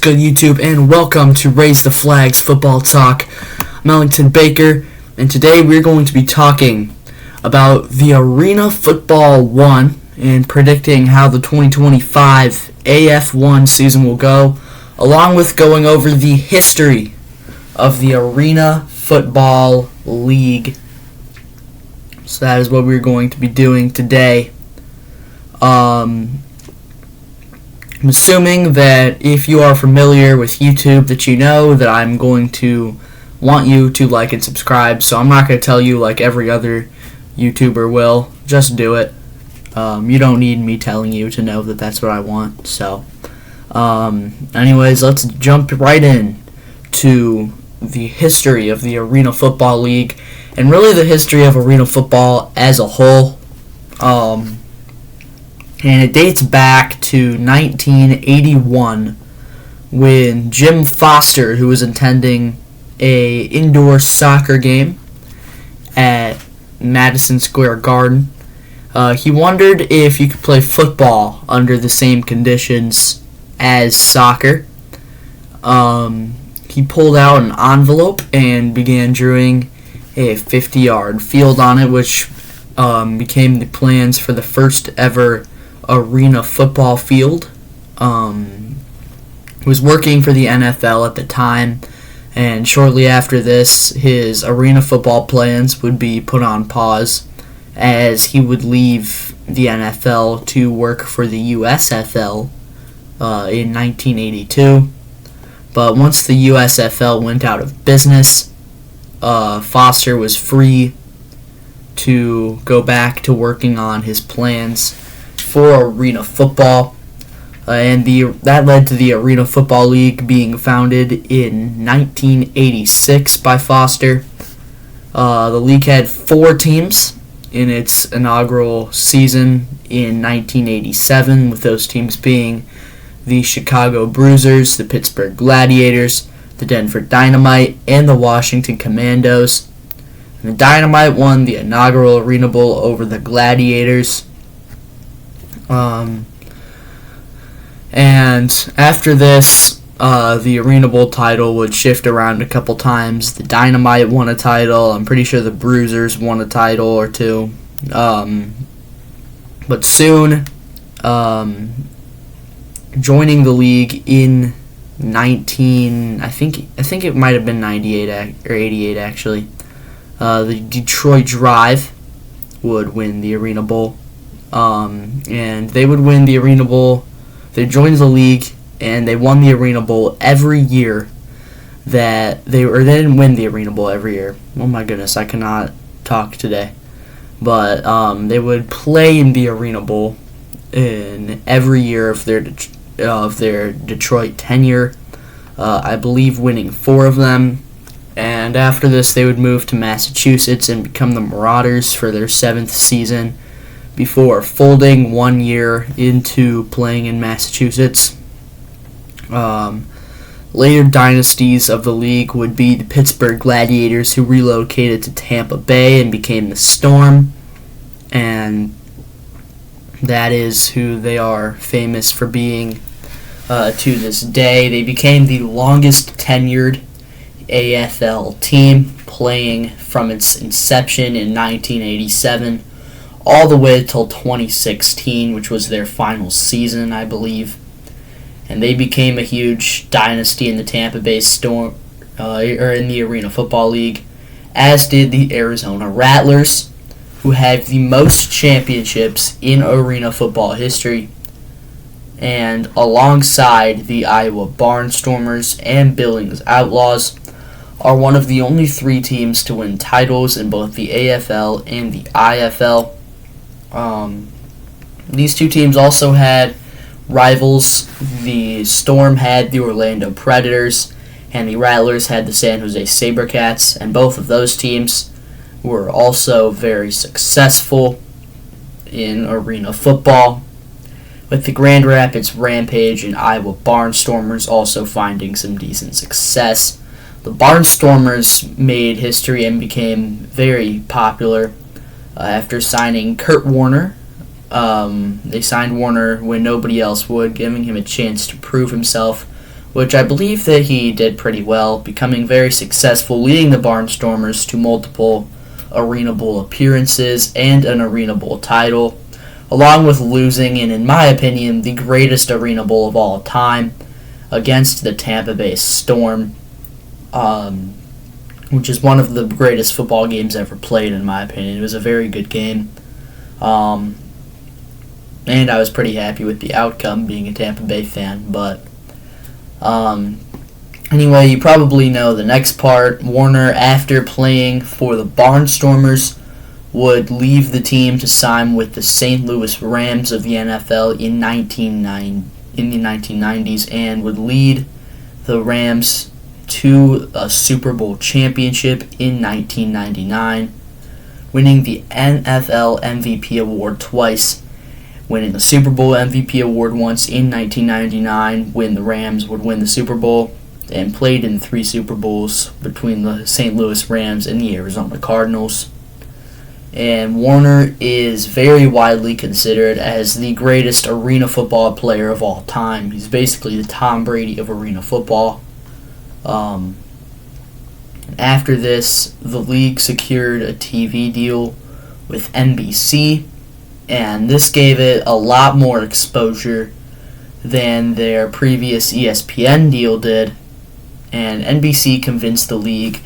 good, YouTube, and welcome to Raise the Flags Football Talk. I'm Ellington Baker, and today we're going to be talking about the Arena Football 1 and predicting how the 2025 AF1 season will go, along with going over the history of the Arena Football League. So that is what we're going to be doing today. I'm assuming that if you are familiar with YouTube that you know that I'm going to want you to like and subscribe, so I'm not going to tell you like every other YouTuber will. Just do it. You don't need me telling you to know that that's what I want. So, anyways, let's jump right in to the history of the Arena Football League and really the history of arena football as a whole. And it dates back to 1981 when Jim Foster, who was attending a indoor soccer game at Madison Square Garden, he wondered if you could play football under the same conditions as soccer. He pulled out an envelope and began drawing a 50-yard field on it, which became the plans for the first ever arena football field. He was working for the NFL at the time, and shortly after this, his arena football plans would be put on pause as he would leave the NFL to work for the USFL in 1982. But once the USFL went out of business, Foster was free to go back to working on his plans for arena football, and that led to the Arena Football League being founded in 1986 by Foster. The league had 4 teams in its inaugural season in 1987, with those teams being the Chicago Bruisers, the Pittsburgh Gladiators, the Denver Dynamite, and the Washington Commandos. And the Dynamite won the inaugural Arena Bowl over the Gladiators. And after this, the Arena Bowl title would shift around a couple times. The Dynamite won a title. I'm pretty sure the Bruisers won a title or two. But soon, joining the league in I think it might have been 98 or 88 actually. The Detroit Drive would win the Arena Bowl. And they would win the Arena Bowl. They joined the league, and they won the Arena Bowl every year they didn't win the Arena Bowl every year. Oh my goodness, I cannot talk today. But they would play in the Arena Bowl in every year of their Detroit tenure. I believe winning 4 of them. And after this, they would move to Massachusetts and become the Marauders for their 7th season, before folding 1 year into playing in Massachusetts. Later dynasties of the league would be the Pittsburgh Gladiators, who relocated to Tampa Bay and became the Storm, and that is who they are famous for being to this day. They became the longest tenured AFL team, playing from its inception in 1987 all the way till 2016, which was their final season, I believe. And they became a huge dynasty in the Tampa Bay Storm, or in the Arena Football League, as did the Arizona Rattlers, who have the most championships in arena football history, and alongside the Iowa Barnstormers and Billings Outlaws, are one of the only 3 teams to win titles in both the AFL and the IFL. These 2 teams also had rivals. The Storm had the Orlando Predators, and the Rattlers had the San Jose SaberCats, and both of those teams were also very successful in arena football, with the Grand Rapids Rampage and Iowa Barnstormers also finding some decent success. The Barnstormers made history and became very popular after signing Kurt Warner. They signed Warner when nobody else would, giving him a chance to prove himself which I believe that he did pretty well, becoming very successful, leading the Barnstormers to multiple Arena Bowl appearances and an Arena Bowl title, along with losing in my opinion, the greatest Arena Bowl of all time against the Tampa Bay Storm, which is one of the greatest football games ever played, in my opinion. It was a very good game, and I was pretty happy with the outcome, being a Tampa Bay fan. But anyway, you probably know the next part. Warner, after playing for the Barnstormers, would leave the team to sign with the St. Louis Rams of the NFL in the 1990s, and would lead the Rams to a Super Bowl championship in 1999, winning the NFL MVP award twice, winning the Super Bowl MVP award once in 1999 when the Rams would win the Super Bowl, and played in 3 Super Bowls between the St. Louis Rams and the Arizona Cardinals. And Warner is very widely considered as the greatest arena football player of all time. He's basically the Tom Brady of arena football. After this, the league secured a TV deal with NBC, and this gave it a lot more exposure than their previous ESPN deal did, and NBC convinced the league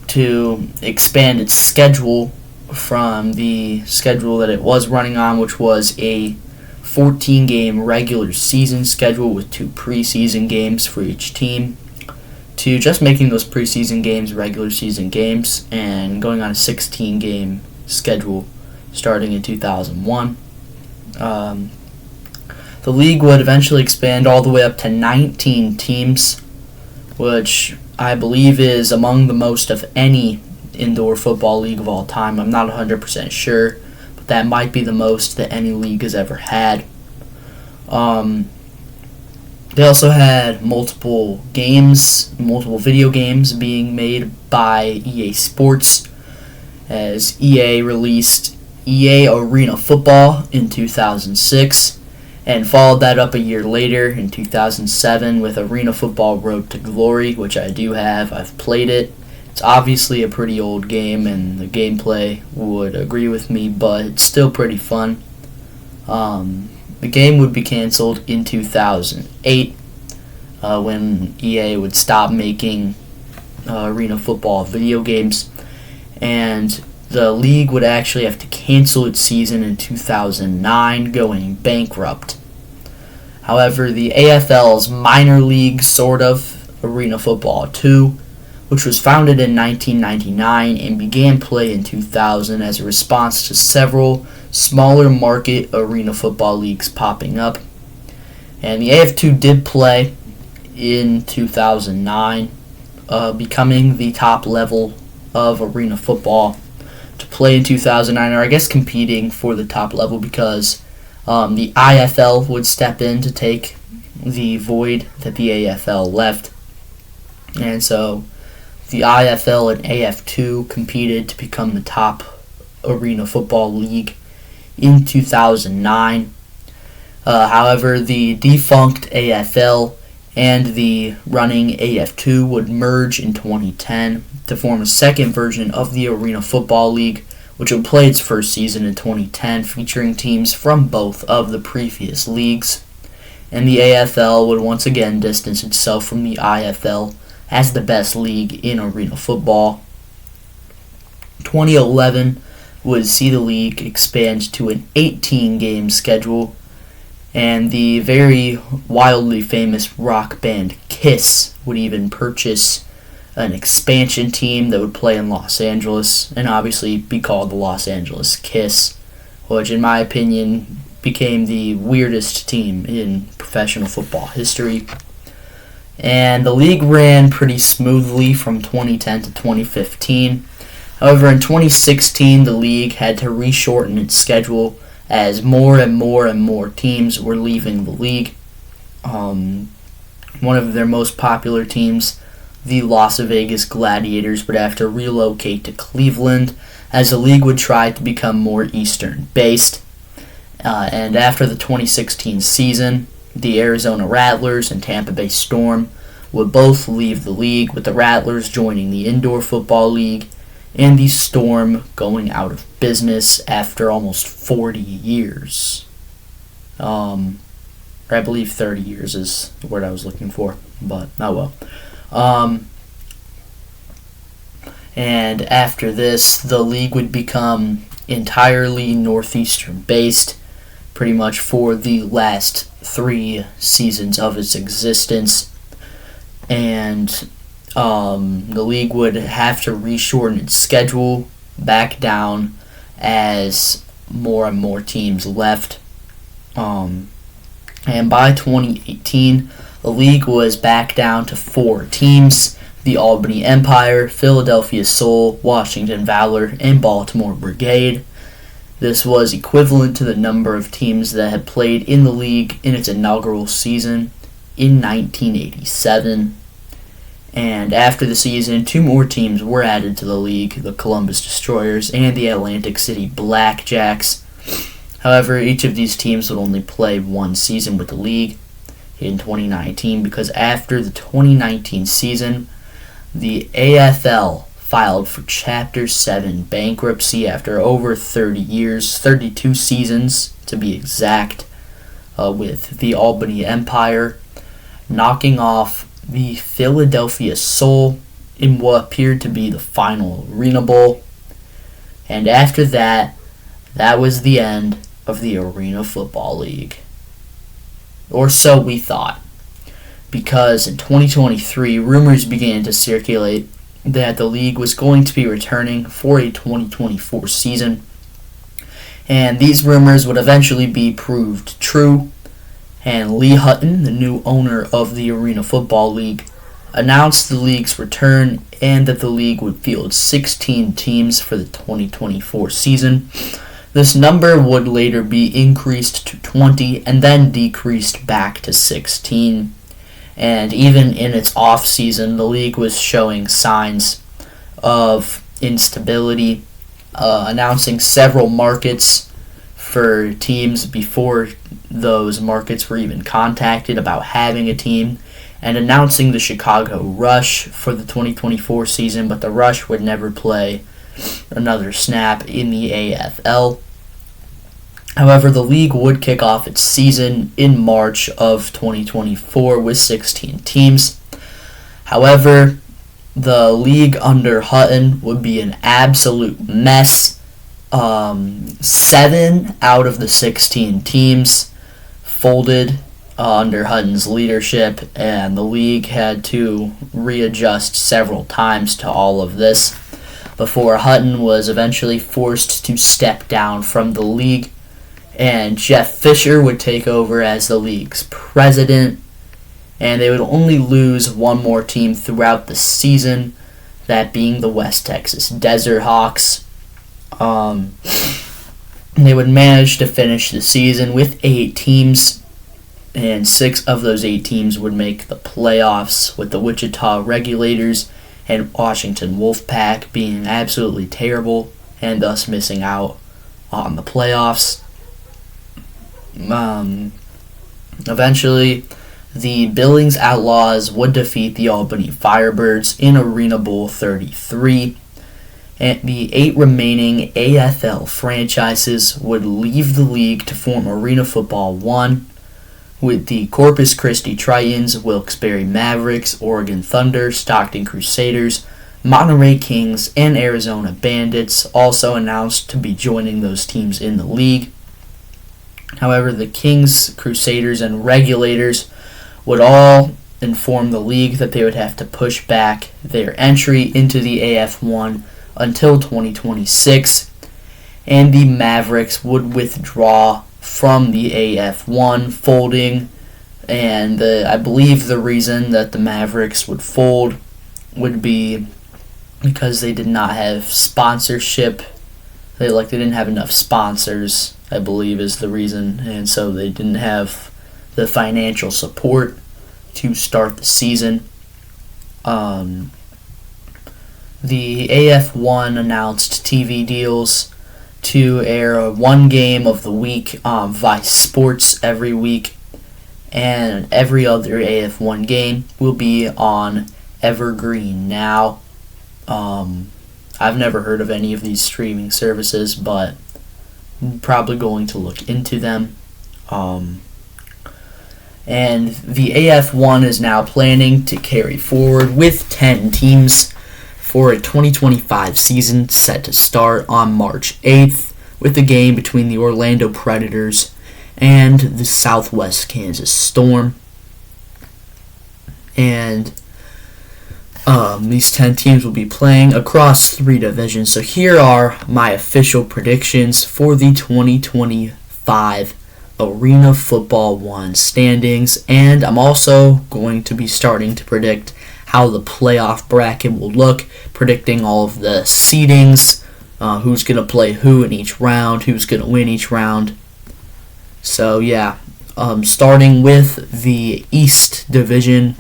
to expand its schedule from the schedule that it was running on, which was a 14-game regular season schedule with 2 preseason games for each team, to just making those preseason games regular season games and going on a 16-game schedule starting in 2001. The league would eventually expand all the way up to 19 teams, which I believe is among the most of any indoor football league of all time. I'm not 100% sure, but that might be the most that any league has ever had. They also had multiple video games being made by EA Sports, as EA released EA Arena Football in 2006, and followed that up a year later in 2007 with Arena Football Road to Glory, which I do have. I've played it. It's obviously a pretty old game, and the gameplay would agree with me, but it's still pretty fun. The game would be canceled in 2008 when EA would stop making arena football video games, and the league would actually have to cancel its season in 2009, going bankrupt. However, the AFL's minor league, sort of, Arena Football 2, which was founded in 1999 and began play in 2000 as a response to several smaller market arena football leagues popping up. And the AF2 did play in 2009, becoming the top level of arena football to play in 2009, or I guess competing for the top level, because the IFL would step in to take the void that the AFL left. And so the IFL and AF2 competed to become the top arena football league in 2009. However, the defunct AFL and the running AF2 would merge in 2010 to form a second version of the Arena Football League, which would play its first season in 2010, featuring teams from both of the previous leagues. And the AFL would once again distance itself from the IFL as the best league in arena football. 2011 would see the league expand to an 18-game schedule, and the very wildly famous rock band Kiss would even purchase an expansion team that would play in Los Angeles and obviously be called the Los Angeles Kiss, which in my opinion became the weirdest team in professional football history. And the league ran pretty smoothly from 2010 to 2015. However, in 2016, the league had to reshorten its schedule as more and more teams were leaving the league. One of their most popular teams, the Las Vegas Gladiators, would have to relocate to Cleveland as the league would try to become more Eastern-based. And after the 2016 season, the Arizona Rattlers and Tampa Bay Storm would both leave the league, with the Rattlers joining the Indoor Football League and the Storm going out of business after almost 40 years. I believe 30 years is the word I was looking for, but oh well. And after this, the league would become entirely Northeastern based, pretty much for the last 3 seasons of its existence. And the league would have to reshorten its schedule back down as more and more teams left. And by 2018, the league was back down to 4 teams: the Albany Empire, Philadelphia Soul, Washington Valor, and Baltimore Brigade. This was equivalent to the number of teams that had played in the league in its inaugural season in 1987. And after the season, 2 more teams were added to the league: the Columbus Destroyers and the Atlantic City Blackjacks. However, each of these teams would only play 1 season with the league in 2019, because after the 2019 season, the AFL filed for Chapter 7 bankruptcy after over 30 years, 32 seasons to be exact, with the Albany Empire knocking off the Philadelphia Soul in what appeared to be the final Arena Bowl. And after that, that was the end of the Arena Football League. Or so we thought. Because in 2023, rumors began to circulate that the league was going to be returning for a 2024 season. And these rumors would eventually be proved true. And Lee Hutton, the new owner of the Arena Football League, announced the league's return and that the league would field 16 teams for the 2024 season. This number would later be increased to 20 and then decreased back to 16. And even in its off-season, the league was showing signs of instability, announcing several markets for teams before those markets were even contacted about having a team, and announcing the Chicago Rush for the 2024 season, but the Rush would never play another snap in the AFL. However, the league would kick off its season in March of 2024 with 16 teams. However, the league under Hutton would be an absolute mess. 7 out of the 16 teams folded under Hutton's leadership, and the league had to readjust several times to all of this before Hutton was eventually forced to step down from the league, and Jeff Fisher would take over as the league's president, and they would only lose 1 more team throughout the season, that being the West Texas Desert Hawks. They would manage to finish the season with 8 teams, and 6 of those 8 teams would make the playoffs, with the Wichita Regulators and Washington Wolfpack being absolutely terrible and thus missing out on the playoffs. Eventually, the Billings Outlaws would defeat the Albany Firebirds in Arena Bowl 33, and the 8 remaining AFL franchises would leave the league to form Arena Football 1, with the Corpus Christi Tritons, Wilkes-Barre Mavericks, Oregon Thunder, Stockton Crusaders, Monterey Kings, and Arizona Bandits also announced to be joining those teams in the league. However, the Kings, Crusaders, and Regulators would all inform the league that they would have to push back their entry into the AF1 until 2026, and the Mavericks would withdraw from the AF1, folding, and I believe the reason that the Mavericks would fold would be because they did not have sponsorship. They didn't have enough sponsors, I believe is the reason, and so they didn't have the financial support to start the season. The AF1 announced TV deals to air 1 game of the week on Vice Sports every week, and every other AF1 game will be on Evergreen Now. I've never heard of any of these streaming services, but I'm probably going to look into them. And the AF1 is now planning to carry forward with 10 teams for a 2025 season set to start on March 8th with a game between the Orlando Predators and the Southwest Kansas Storm. And these 10 teams will be playing across 3 divisions. So here are my official predictions for the 2025 Arena Football 1 standings, and I'm also going to be starting to predict how the playoff bracket will look, predicting all of the seedings, who's going to play who in each round, who's going to win each round. So yeah, starting with the East Division,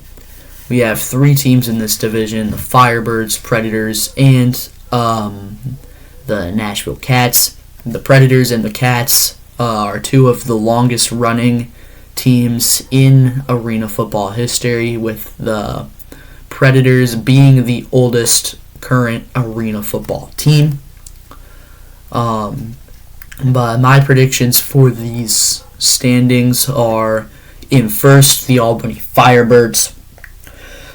we have 3 teams in this division: the Firebirds, Predators, and the Nashville Cats. The Predators and the Cats are 2 of the longest running teams in arena football history, with the Predators being the oldest current arena football team. But my predictions for these standings are: in first, the Albany Firebirds.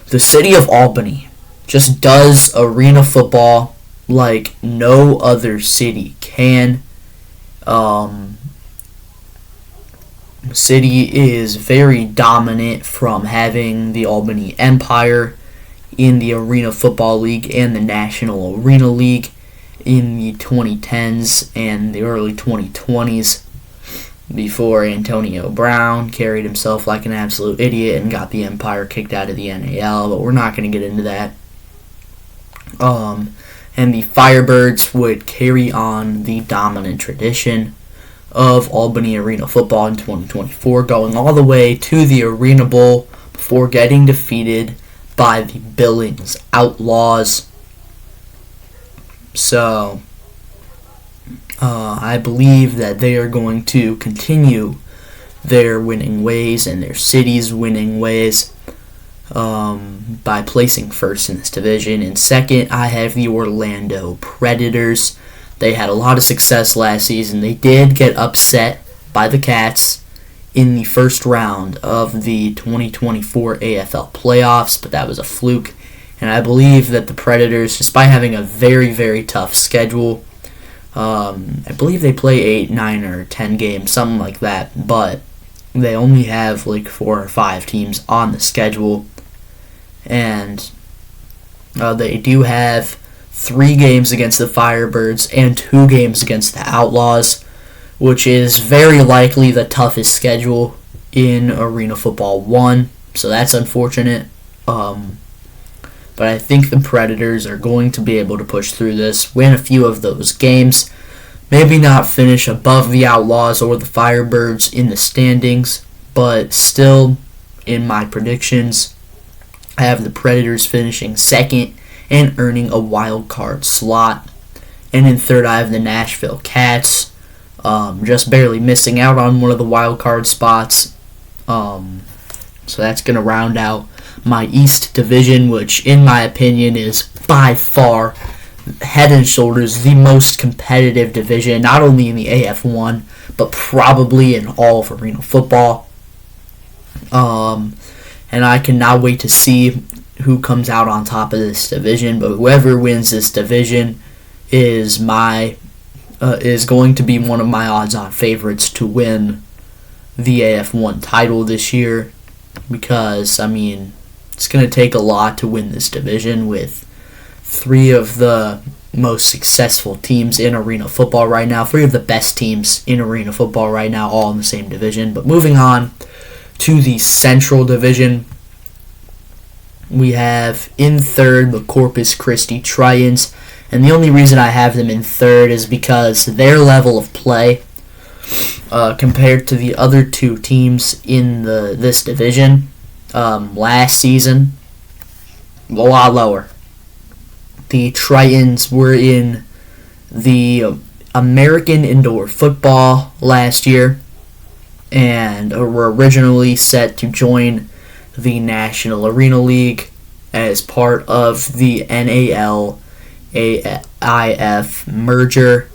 The city of Albany just does arena football like no other city can. The city is very dominant from having the Albany Empire in the Arena Football League and the National Arena League in the 2010s and the early 2020s, before Antonio Brown carried himself like an absolute idiot and got the Empire kicked out of the NAL, but we're not going to get into that. And the Firebirds would carry on the dominant tradition of Albany Arena football in 2024, going all the way to the Arena Bowl before getting defeated by the Billings Outlaws. So, I believe that they are going to continue their winning ways and their city's winning ways by placing first in this division. And second, I have the Orlando Predators. They had a lot of success last season. They did get upset by the Cats in the first round of the 2024 AFL playoffs, but that was a fluke. And I believe that the Predators, despite having a very, very tough schedule, I believe they play 8, 9, or 10 games, something like that, but they only have like 4 or 5 teams on the schedule. And they do have 3 games against the Firebirds and 2 games against the Outlaws, which is very likely the toughest schedule in Arena Football 1, so that's unfortunate. But I think the Predators are going to be able to push through this, win a few of those games, maybe not finish above the Outlaws or the Firebirds in the standings, but still, in my predictions, I have the Predators finishing second and earning a wild card slot. And in third, I have the Nashville Cats, just barely missing out on one of the wild card spots. So that's going to round out my East Division, which in my opinion is by far, head and shoulders, the most competitive division, not only in the AF1, but probably in all of arena football. And I cannot wait to see who comes out on top of this division, but whoever wins this division is going to be one of my odds-on favorites to win the AF1 title this year, because, I mean, it's going to take a lot to win this division with 3 of the most successful teams in arena football right now, 3 of the best teams in arena football right now, all in the same division. But moving on to the Central Division, we have in third the Corpus Christi Tritons, and the only reason I have them in third is because their level of play compared to the other 2 teams in this division last season, a lot lower. The Tritons were in the American Indoor Football last year, and were originally set to join the National Arena League as part of the NAL AIF merger.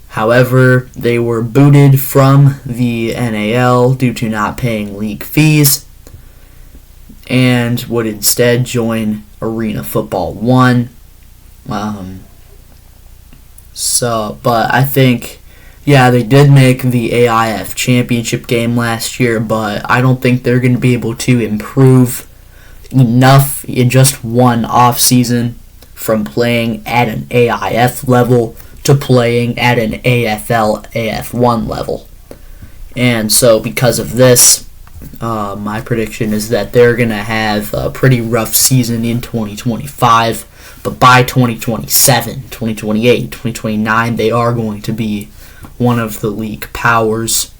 However, they were booted from the NAL due to not paying league fees and would instead join Arena Football 1. But I think, they did make the AIF championship game last year, but I don't think they're going to be able to improve enough in just one off season from playing at an AIF level to playing at an AFL AF1 level. And so because of this, my prediction is that they're going to have a pretty rough season in 2025, but by 2027, 2028, 2029, they are going to be one of the league powers.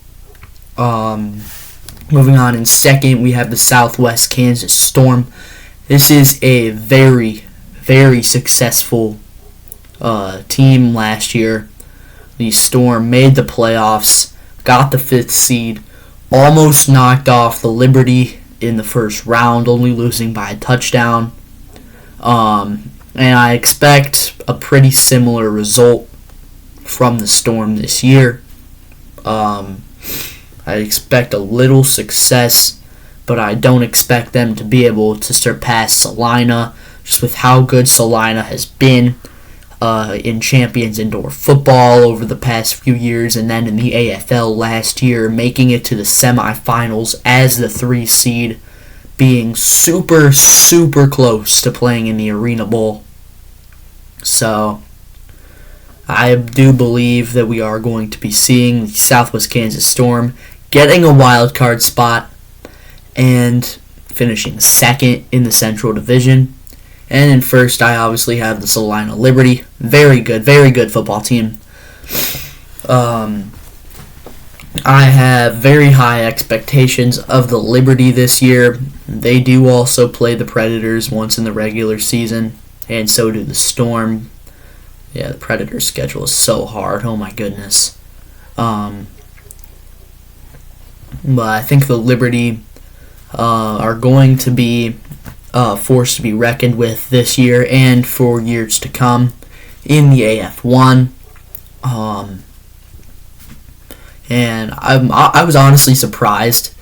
Moving on in second, we have the Southwest Kansas Storm. This is a very, very successful team last year. The Storm made the playoffs, got the 5th seed, almost knocked off the Liberty in the first round, only losing by a touchdown. And I expect a pretty similar result from the Storm this year. I expect a little success, but I don't expect them to be able to surpass Salina, just with how good Salina has been in Champions Indoor Football over the past few years, and then in the AFL last year, making it to the semifinals as the 3 seed, being super, super close to playing in the Arena Bowl. So, I do believe that we are going to be seeing the Southwest Kansas Storm getting a wild card spot and finishing second in the Central Division. And in first, I obviously have the Salina Liberty. Very good football team. I have very high expectations of the Liberty this year. They do also play the Predators once in the regular season, and so do the Storm. Yeah, the Predators' schedule is so hard. Oh my goodness. But I think the Liberty are going to be force to be reckoned with this year and for years to come in the AF1. And I was honestly surprised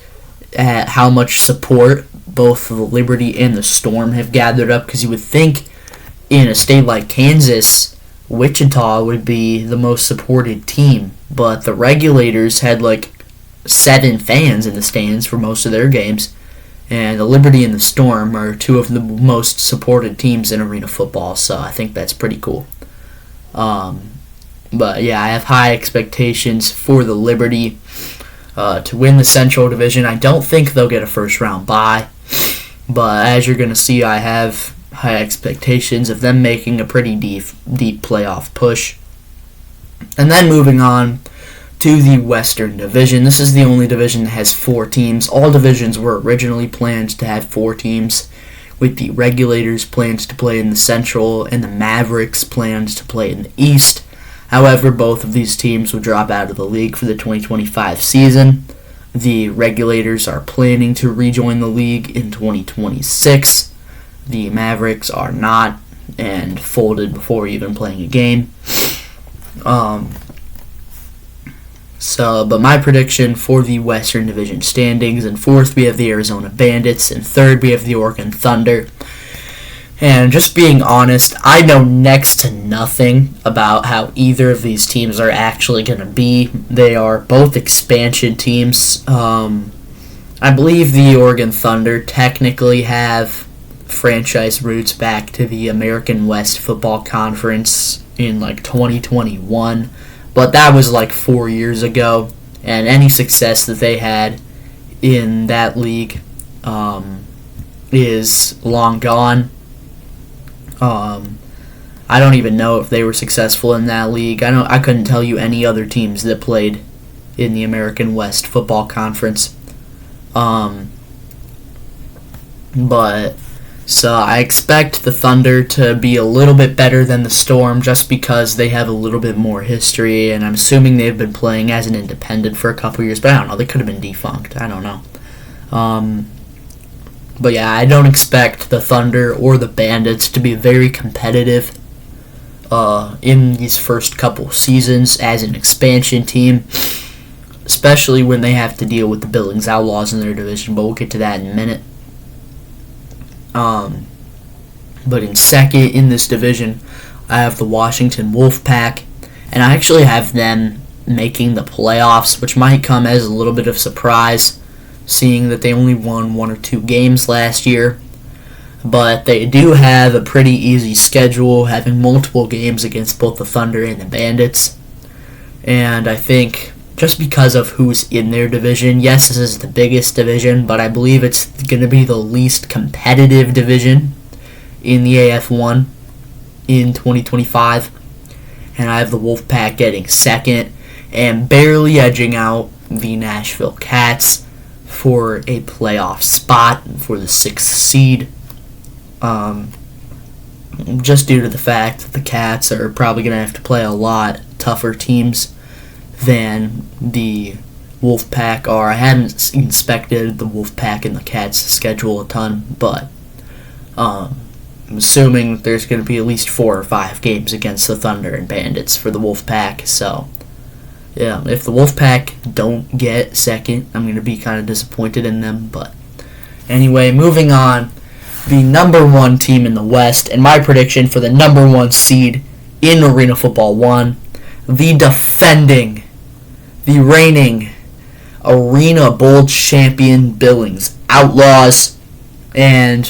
at how much support both the Liberty and the Storm have gathered up, because you would think in a state like Kansas, Wichita would be the most supported team, but the Regulators had 7 fans in the stands for most of their games. And the Liberty and the Storm are 2 of the most supported teams in arena football, so I think that's pretty cool. But yeah, I have high expectations for the Liberty to win the Central Division. I don't think they'll get a first round bye, but as you're going to see, I have high expectations of them making a pretty deep playoff push. And then moving on to the Western Division. This is the only division that has 4 teams. All divisions were originally planned to have 4 teams, with the Regulators planned to play in the Central and the Mavericks planned to play in the East. However, both of these teams will drop out of the league for the 2025 season. The Regulators are planning to rejoin the league in 2026. The Mavericks are not, and folded before even playing a game. But my prediction for the Western Division standings: in 4th we have the Arizona Bandits, in 3rd we have the Oregon Thunder. And just being honest, I know next to nothing about how either of these teams are actually going to be. They are both expansion teams. I believe the Oregon Thunder technically have franchise roots back to the American West Football Conference in 2021. But that was 4 years ago, and any success that they had in that league is long gone. I don't even know if they were successful in that league. I couldn't tell you any other teams that played in the American West Football Conference. But So I expect the Thunder to be a little bit better than the Storm just because they have a little bit more history, and I'm assuming they've been playing as an independent for a couple years, but I don't know. They could have been defunct. I don't know. But yeah, I don't expect the Thunder or the Bandits to be very competitive in these first couple seasons as an expansion team, especially when they have to deal with the Billings Outlaws in their division, but we'll get to that in a minute. But in second in this division, I have the Washington Wolfpack, and I actually have them making the playoffs, which might come as a little bit of a surprise, seeing that they only won 1 or 2 games last year. But they do have a pretty easy schedule, having multiple games against both the Thunder and the Bandits. And I think just because of who's in their division, yes, this is the biggest division, but I believe it's going to be the least competitive division in the AF1 in 2025. And I have the Wolfpack getting second and barely edging out the Nashville Cats for a playoff spot for the 6th seed. Just due to the fact that the Cats are probably going to have to play a lot tougher teams than the Wolfpack are. I haven't inspected the Wolfpack and the Cats schedule a ton, but I'm assuming that there's going to be at least 4 or 5 games against the Thunder and Bandits for the Wolfpack. So, yeah, if the Wolfpack don't get second, I'm going to be kind of disappointed in them. But anyway, moving on. The number 1 team in the West, and my prediction for the number 1 seed in Arena Football 1, the defending, the reigning Arena Bowl champion Billings Outlaws, and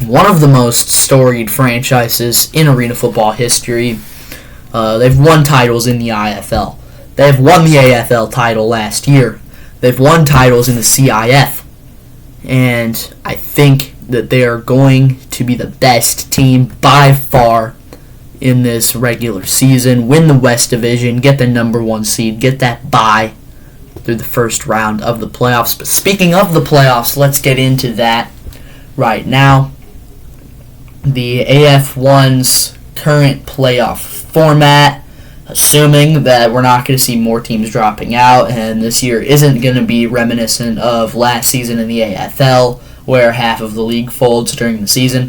one of the most storied franchises in Arena Football history. They've won titles in the IFL. They've won the AFL title last year. They've won titles in the CIF. And I think that they are going to be the best team by far in this regular season, win the West Division, get the number 1 seed, get that bye through the first round of the playoffs. But speaking of the playoffs, let's get into that right now. The AF1's current playoff format, assuming that we're not going to see more teams dropping out, and this year isn't going to be reminiscent of last season in the AFL, where half of the league folds during the season,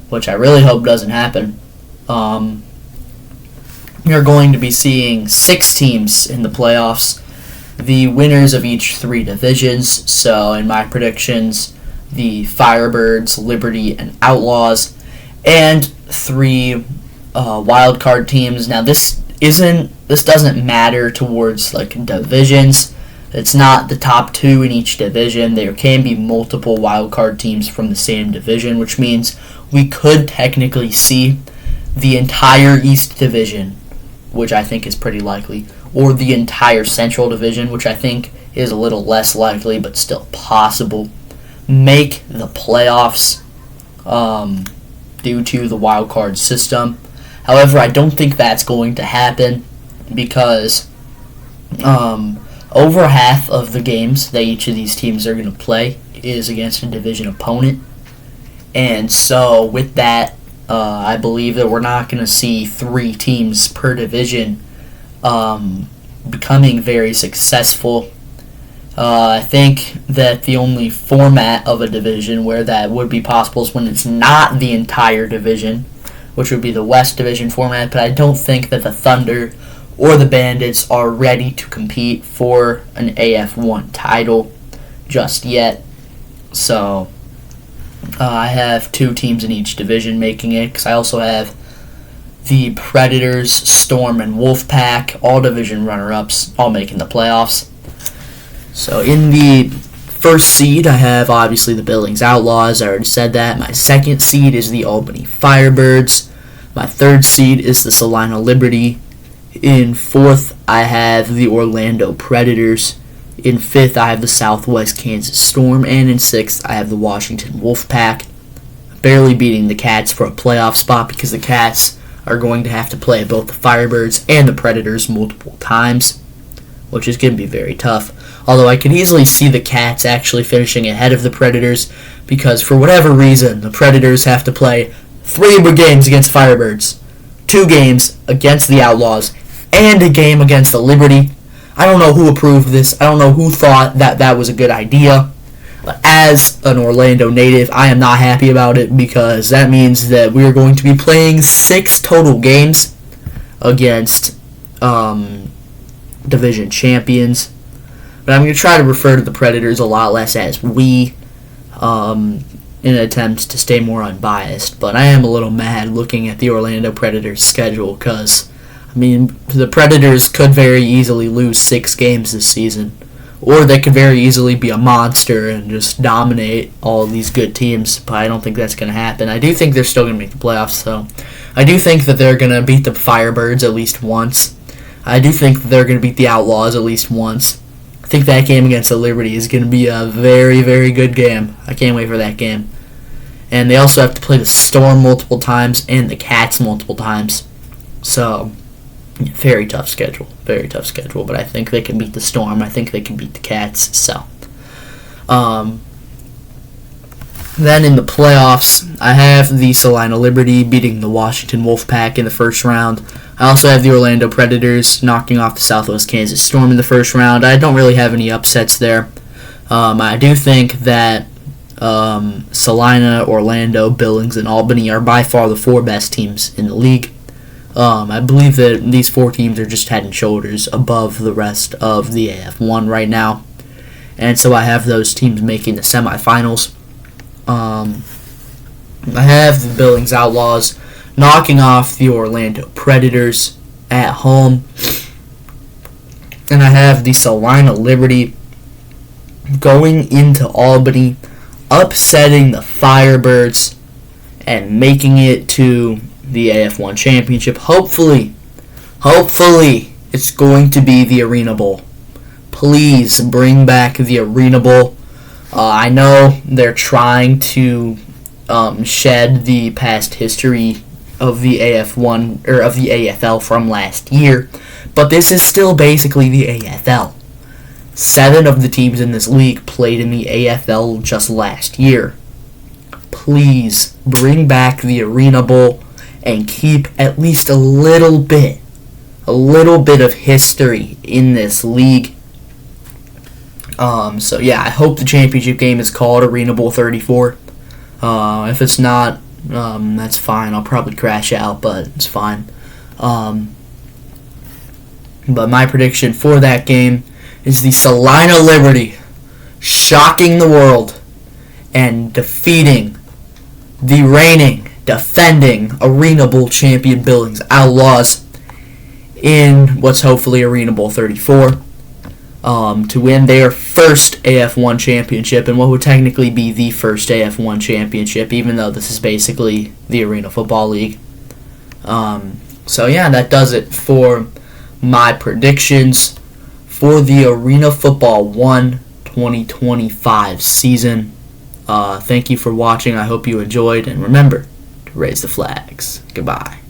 which I really hope doesn't happen. You're going to be seeing 6 teams in the playoffs, the winners of each 3 divisions. So in my predictions, the Firebirds, Liberty, and Outlaws, and 3 wild card teams. Now this doesn't matter towards like divisions. It's not the top 2 in each division. There can be multiple wildcard teams from the same division, which means we could technically see the entire East Division, which I think is pretty likely, or the entire Central Division, which I think is a little less likely but still possible, make the playoffs due to the wildcard system. However, I don't think that's going to happen because over half of the games that each of these teams are going to play is against a division opponent. And so with that, I believe that we're not going to see 3 teams per division becoming very successful. I think that the only format of a division where that would be possible is when it's not the entire division, which would be the West Division format, but I don't think that the Thunder or the Bandits are ready to compete for an AF1 title just yet. So I have 2 teams in each division making it, because I also have the Predators, Storm, and Wolfpack, all division runner-ups, all making the playoffs. So in the first seed, I have obviously the Billings Outlaws. I already said that. My second seed is the Albany Firebirds. My third seed is the Salina Liberty. In fourth, I have the Orlando Predators. In fifth, I have the Southwest Kansas Storm. And in sixth, I have the Washington Wolfpack. Barely beating the Cats for a playoff spot because the Cats are going to have to play both the Firebirds and the Predators multiple times. which is going to be very tough. Although I could easily see the Cats actually finishing ahead of the Predators, because for whatever reason, the Predators have to play 3 more games against Firebirds, 2 games against the Outlaws, and a game against the Liberty. I don't know who approved this. I don't know who thought that that was a good idea. But as an Orlando native, I am not happy about it, because that means that we are going to be playing 6 total games against division champions. But I'm going to try to refer to the Predators a lot less as we, in an attempt to stay more unbiased. But I am a little mad looking at the Orlando Predators schedule, because, I mean, the Predators could very easily lose 6 games this season. Or they could very easily be a monster and just dominate all of these good teams, but I don't think that's going to happen. I do think they're still going to make the playoffs, so I do think that they're going to beat the Firebirds at least once. I do think that they're going to beat the Outlaws at least once. I think that game against the Liberty is going to be a very, very good game. I can't wait for that game. And they also have to play the Storm multiple times and the Cats multiple times. So, very tough schedule. Very tough schedule. But I think they can beat the Storm. I think they can beat the Cats. So, then in the playoffs, I have the Salina Liberty beating the Washington Wolfpack in the first round. I also have the Orlando Predators knocking off the Southwest Kansas Storm in the first round. I don't really have any upsets there. I do think that Salina, Orlando, Billings, and Albany are by far the 4 best teams in the league. I believe that these 4 teams are just head and shoulders above the rest of the AF1 right now. And so I have those teams making the semifinals. I have the Billings Outlaws knocking off the Orlando Predators at home. And I have the Salina Liberty going into Albany, upsetting the Firebirds, and making it to the AF1 Championship. Hopefully, it's going to be the Arena Bowl. Please bring back the Arena Bowl. I know they're trying to shed the past history of the AF1 or of the AFL from last year, but this is still basically the AFL. 7 of the teams in this league played in the AFL just last year. Please bring back the Arena Bowl and keep at least a little bit of history in this league. So yeah, I hope the championship game is called Arena Bowl 34. If it's not, that's fine. I'll probably crash out, but it's fine. But my prediction for that game is the Salina Liberty shocking the world and defeating the reigning, defending Arena Bowl champion Billings Outlaws in what's hopefully Arena Bowl 34 to win their first AF1 championship, and what would technically be the first AF1 championship, even though this is basically the Arena Football League. So yeah, that does it for my predictions for the Arena Football 1 2025 season. Thank you for watching. I hope you enjoyed, and remember to raise the flags. Goodbye.